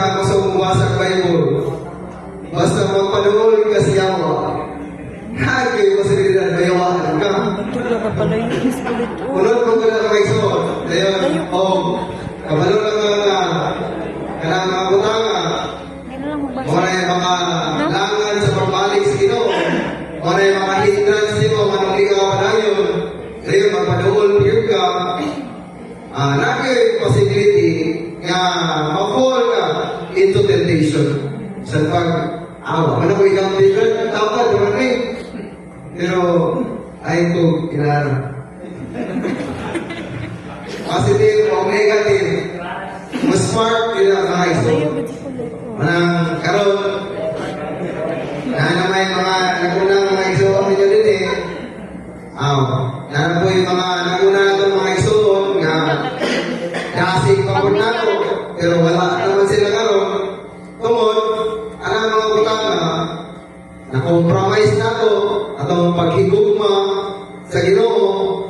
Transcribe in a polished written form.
ako sa umasa sa Bible. Basta magpanuol ka siyawa. Hagay posibilidad mayawahan ka. Ito ka pala yung iskulit. Unod mo ka na may suot. Ayun, kabalo lang nga kanang mga butanga. Wala yung mga langan sa pagbalik sa Ginoo. Wala yung mga hindrance nito, manong ligaw pa na yun. Ayun, magpanuol ka. Lagi yung possibility nga ma-fall ka into temptation. Sa pag-awa. Ano ko ikaw temptation? Dapat, naman eh. Pero, ayun ko, kinara. Positive o negative. Mas smart, yun ang mga iso. Manang karon na naman yung mga nagunang mga iso ang ninyo din eh. Na po yung mga nagunang mga iso nga nasig pa po nato. Pero wala naman sila karon. Tungod, ang mga butang na compromise nato atong paghigugma sa Ginoo.